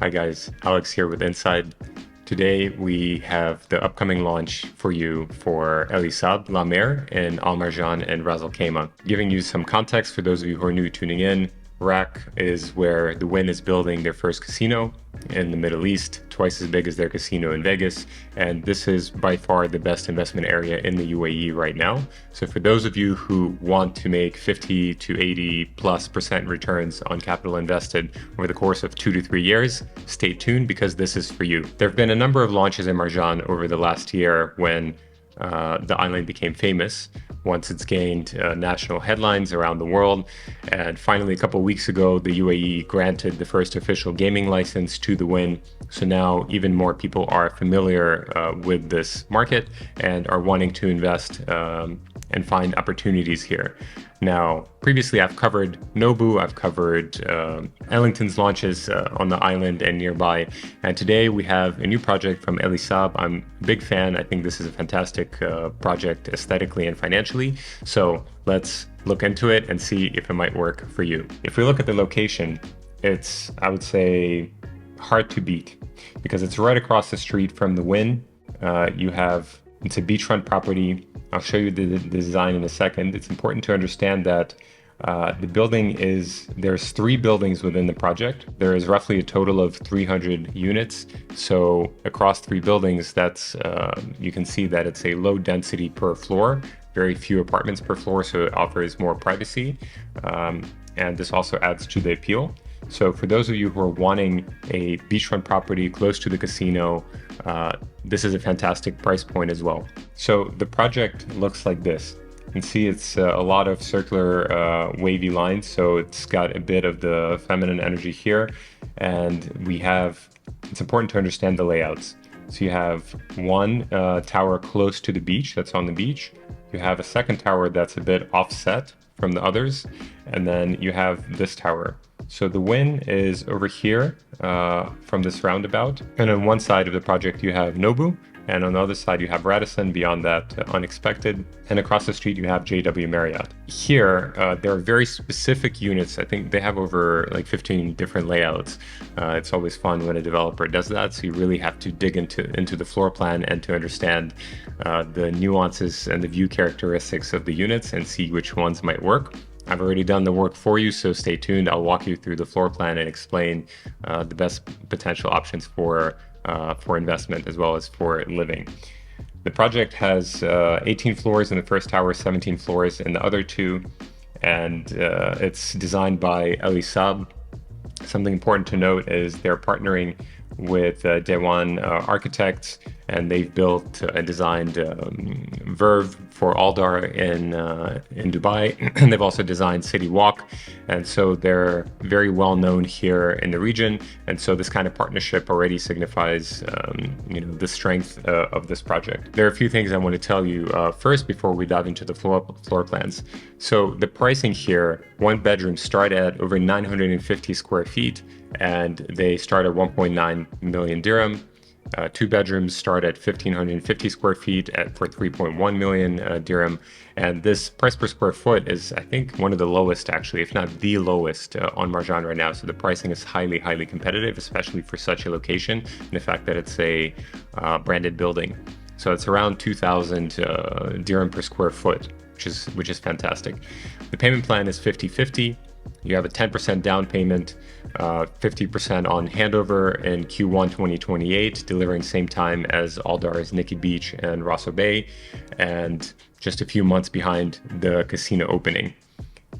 Hi guys, Alex here with Inside. Today we have the upcoming launch for you for Elie Saab, La Mer in Al Marjan and Ras Al Khaimah. Giving you some context for those of you who are new tuning in, RAK is where the Wynn is building their first casino in the Middle East, twice as big as their casino in Vegas. And this is by far the best investment area in the UAE right now. So for those of you who want to make 50 to 80+% returns on capital invested over the course of 2 to 3 years, stay tuned because this is for you. There have been a number of launches in Marjan over the last year when the island became famous, once it's gained national headlines around the world. And finally, a couple of weeks ago, the UAE granted the first official gaming license to the Wynn. So now even more people are familiar with this market and are wanting to invest and find opportunities here. Now, previously I've covered Nobu, I've covered Ellington's launches on the island and nearby, and today we have a new project from Elie Saab. I'm a big fan. I think this is a fantastic project aesthetically and financially. So let's look into it and see if it might work for you. If we look at the location, it's, I would say, hard to beat because it's right across the street from the Wynn. It's a beachfront property. I'll show you the design in a second. It's important to understand that there's 3 buildings within the project. There is roughly a total of 300 units. So across 3 buildings, you can see that it's a low density per floor, very few apartments per floor, so it offers more privacy. And this also adds to the appeal. So for those of you who are wanting a beachfront property close to the casino, this is a fantastic price point as well. So the project looks like this. You can see it's a lot of circular wavy lines, so it's got a bit of the feminine energy here. And it's important to understand the layouts. So you have one tower close to the beach, that's on the beach. You have a second tower that's a bit offset from the others. And then you have this tower. So the Wynn is over here from this roundabout. And on one side of the project, you have Nobu. And on the other side, you have Radisson, beyond that, Unexpected. And across the street, you have JW Marriott. Here, there are very specific units. I think they have over like 15 different layouts. It's always fun when a developer does that. So you really have to dig into the floor plan and to understand the nuances and the view characteristics of the units and see which ones might work. I've already done the work for you, so stay tuned. I'll walk you through the floor plan and explain the best potential options for investment as well as for living. The project has 18 floors in the first tower, 17 floors in the other 2, and it's designed by Elie Saab. Something important to note is they're partnering with Dewan Architects, and they've built and designed Verve for Aldar in Dubai, and they've also designed City Walk, and so they're very well known here in the region. And so this kind of partnership already signifies the strength of this project. There are a few things I want to tell you first before we dive into the floor plans. So the pricing here, 1 bedroom start at over 950 square feet, and they start at 1.9 million dirham. 2 bedrooms start at 1,550 square feet for 3.1 million dirham. And this price per square foot is, I think, one of the lowest, actually, if not the lowest on Marjan right now. So the pricing is highly, highly competitive, especially for such a location and the fact that it's a branded building. So it's around 2,000 dirham per square foot, which is fantastic. The payment plan is 50-50. You have a 10% down payment, 50% on handover in Q1 2028, delivering same time as Aldar's Nikki Beach and Ras Al Bay, and just a few months behind the casino opening.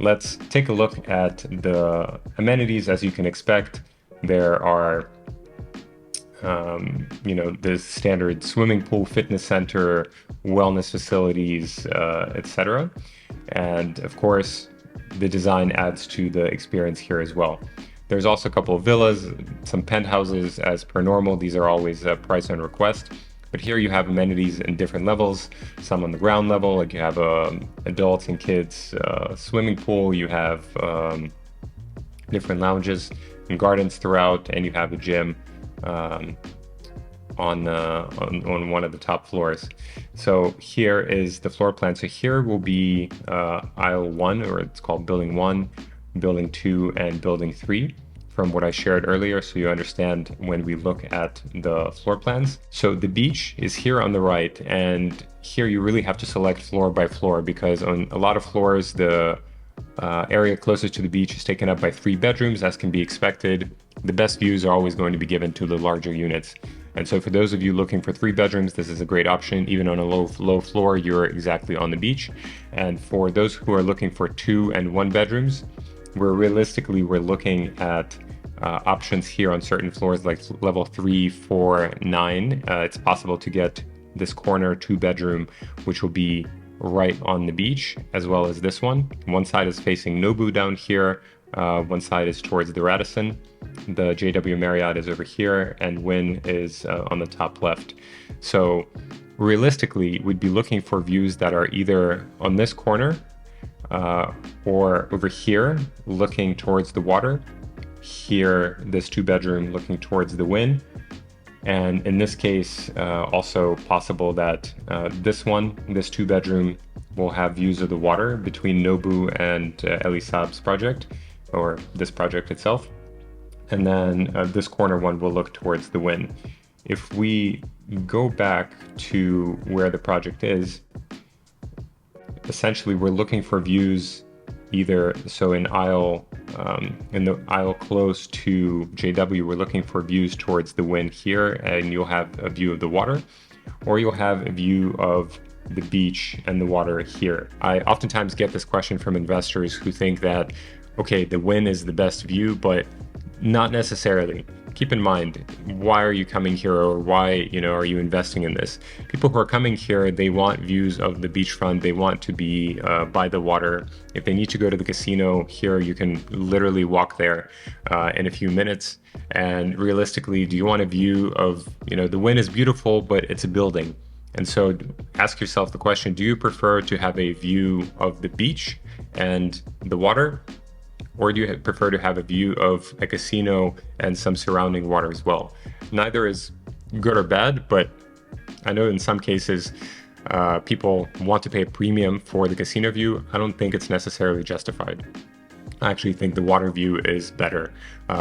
Let's take a look at the amenities. As you can expect, there are the standard swimming pool, fitness center, wellness facilities, etc. And of course, the design adds to the experience here as well. There's also a couple of villas, some penthouses as per normal. These are always priced on request. But here you have amenities in different levels, some on the ground level, like you have adults and kids swimming pool, you have different lounges and gardens throughout, and you have a gym on one of the top floors. So here is the floor plan. So here will be aisle 1, or it's called building 1, building 2, and building 3. from what I shared earlier so you understand when we look at the floor plans. So the beach is here on the right, and here you really have to select floor by floor because on a lot of floors, the area closest to the beach is taken up by 3 bedrooms, as can be expected. The best views are always going to be given to the larger units. And so for those of you looking for 3 bedrooms, this is a great option. Even on a low floor, you're exactly on the beach. And for those who are looking for 2 and 1 bedrooms, we're looking at options here on certain floors like level 3, 4, 9. It's possible to get this corner 2 bedroom, which will be right on the beach, as well as this one. One side is facing Nobu down here. One side is towards the Radisson. The JW Marriott is over here, and Wynn is on the top left. So realistically, we'd be looking for views that are either on this corner or over here, looking towards the water. Here, this 2 bedroom looking towards the Wynn. And in this case, also possible that this 2 bedroom will have views of the water between Nobu and Elie Saab's project, or this project itself. And then this corner one will look towards the Wynn. If we go back to where the project is, essentially we're looking for views either, so in the aisle close to JW, we're looking for views towards the Wynn here, and you'll have a view of the water, or you'll have a view of the beach and the water here. I oftentimes get this question from investors who think that, okay, the Wynn is the best view, but not necessarily. Keep in mind, why are you coming here, or why, are you investing in this? People who are coming here, they want views of the beachfront. They want to be by the water. If they need to go to the casino here, you can literally walk there in a few minutes. And realistically, do you want a view of, the Wynn is beautiful, but it's a building. And so ask yourself the question, do you prefer to have a view of the beach and the water? Or do you prefer to have a view of a casino and some surrounding water as well? Neither is good or bad, but I know in some cases people want to pay a premium for the casino view. I don't think it's necessarily justified. I actually think the water view is better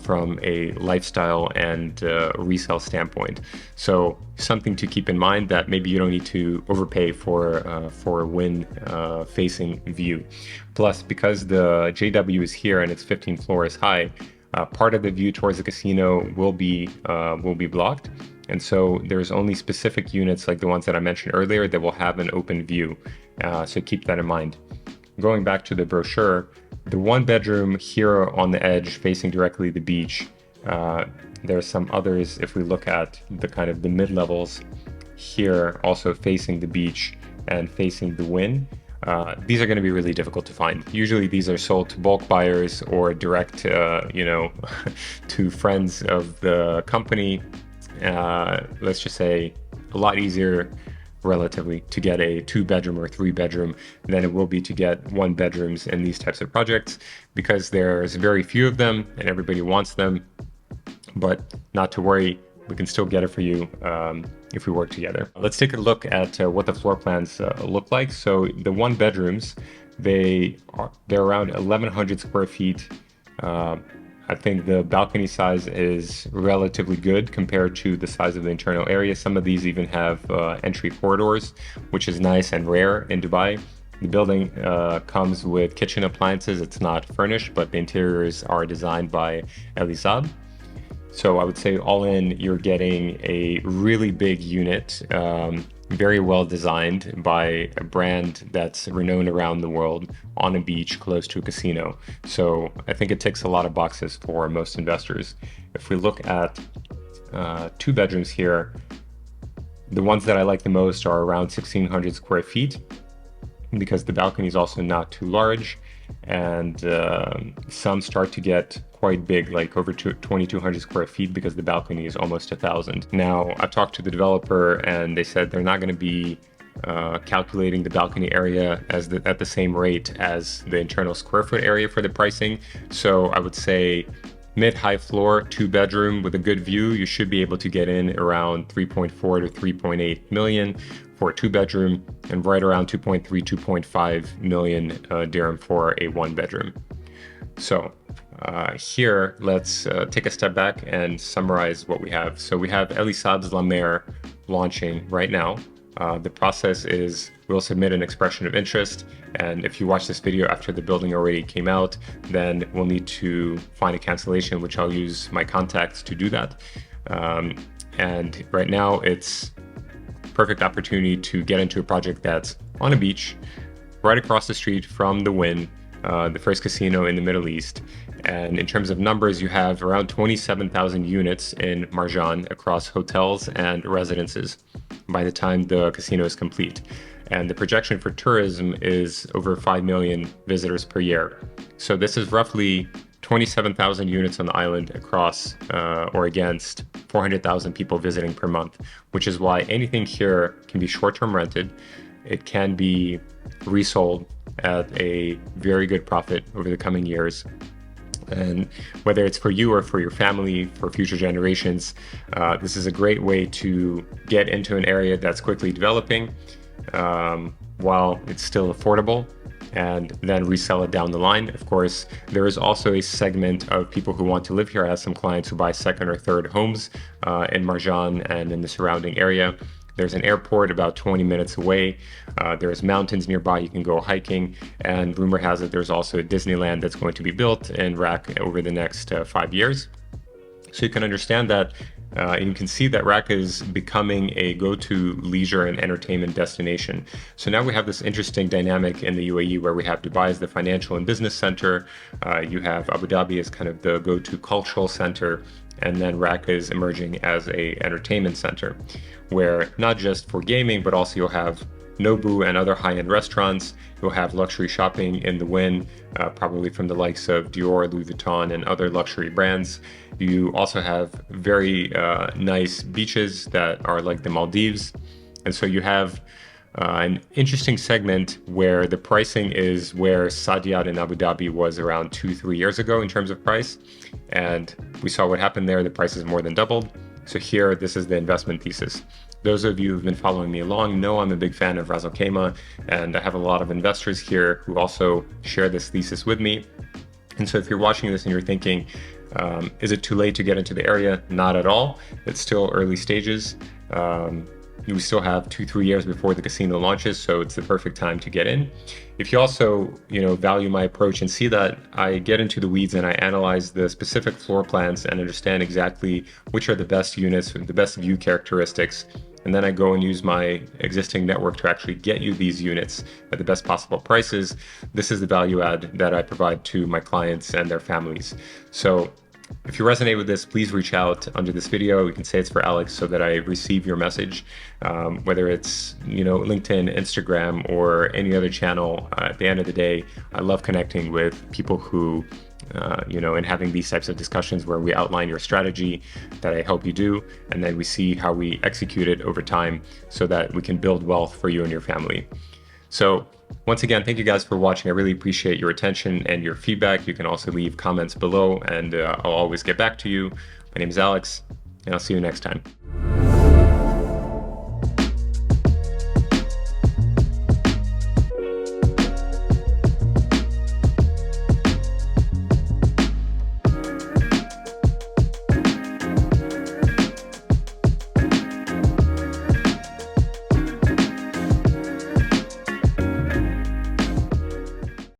from a lifestyle and resale standpoint. So something to keep in mind, that maybe you don't need to overpay for a Wynn facing view. Plus, because the JW is here and it's 15 floors high, part of the view towards the casino will be blocked. And so there's only specific units like the ones that I mentioned earlier that will have an open view. So keep that in mind. Going back to the brochure, the 1 bedroom here on the edge facing directly the beach, there are some others if we look at the kind of the mid-levels here also facing the beach and facing the Wynn. These are going to be really difficult to find. Usually these are sold to bulk buyers or direct, to friends of the company. Let's just say a lot easier relatively to get a 2 bedroom or 3 bedroom than it will be to get 1 bedrooms in these types of projects, because there's very few of them and everybody wants them. But not to worry, we can still get it for you if we work together. Let's take a look at what the floor plans look like. So the 1 bedrooms, they're around 1,100 square feet. I think the balcony size is relatively good compared to the size of the internal area. Some of these even have entry corridors, which is nice and rare in Dubai. The building comes with kitchen appliances. It's not furnished, but the interiors are designed by Elie Saab. So I would say all in, you're getting a really big unit, very well designed by a brand that's renowned around the world, on a beach close to a casino. So I think it ticks a lot of boxes for most investors. If we look at 2 bedrooms here, the ones that I like the most are around 1,600 square feet, because the balcony is also not too large, and some start to get quite big, like over 2,200 square feet, because the balcony is almost 1,000. Now, I talked to the developer and they said they're not going to be calculating the balcony area at the same rate as the internal square foot area for the pricing. So I would say mid-high floor, 2 bedroom with a good view, you should be able to get in around 3.4 to 3.8 million for a 2 bedroom, and right around 2.3, 2.5 million dirham for a 1 bedroom. So Here, let's take a step back and summarize what we have. So we have Elie Saab's La Mer launching right now. The process is we'll submit an expression of interest, and if you watch this video after the building already came out, then we'll need to find a cancellation, which I'll use my contacts to do that. And right now it's perfect opportunity to get into a project that's on a beach, right across the street from the Wynn, the first casino in the Middle East. And in terms of numbers, you have around 27,000 units in Marjan across hotels and residences by the time the casino is complete. And the projection for tourism is over 5 million visitors per year. So this is roughly 27,000 units on the island across or against 400,000 people visiting per month, which is why anything here can be short-term rented. It can be resold at a very good profit over the coming years. And whether it's for you or for your family, for future generations, this is a great way to get into an area that's quickly developing while it's still affordable, and then resell it down the line. Of course, there is also a segment of people who want to live here. I have some clients who buy second or third homes in Marjan and in the surrounding area. There's an airport about 20 minutes away. There's mountains nearby you can go hiking. And rumor has it there's also a Disneyland that's going to be built in RAK over the next 5 years. So you can understand that and you can see that RAK is becoming a go-to leisure and entertainment destination. So now we have this interesting dynamic in the UAE where we have Dubai as the financial and business center. You have Abu Dhabi as kind of the go-to cultural center. And then RAK is emerging as a entertainment center, where not just for gaming, but also you'll have Nobu and other high-end restaurants. You'll have luxury shopping in the Wynn, probably from the likes of Dior, Louis Vuitton, and other luxury brands. You also have very nice beaches that are like the Maldives. And so you have an interesting segment where the pricing is where Saadiyat in Abu Dhabi was around 2-3 years ago in terms of price. And we saw what happened there. The price has more than doubled. So here, this is the investment thesis. Those of you who've been following me along know I'm a big fan of Ras Al Khaimah, and I have a lot of investors here who also share this thesis with me. And so if you're watching this and you're thinking, is it too late to get into the area? Not at all. It's still early stages. We still have 2-3 years before the casino launches, so it's the perfect time to get in. If you also, value my approach and see that I get into the weeds and I analyze the specific floor plans and understand exactly which are the best units, the best view characteristics, and then I go and use my existing network to actually get you these units at the best possible prices, this is the value add that I provide to my clients and their families. So if you resonate with this, please reach out under this video. You can say it's for Alex so that I receive your message, whether it's, LinkedIn, Instagram, or any other channel. At the end of the day, I love connecting with people who, and having these types of discussions where we outline your strategy that I help you do, and then we see how we execute it over time so that we can build wealth for you and your family. So once again, thank you guys for watching. I really appreciate your attention and your feedback. You can also leave comments below and I'll always get back to you. My name is Alex, and I'll see you next time.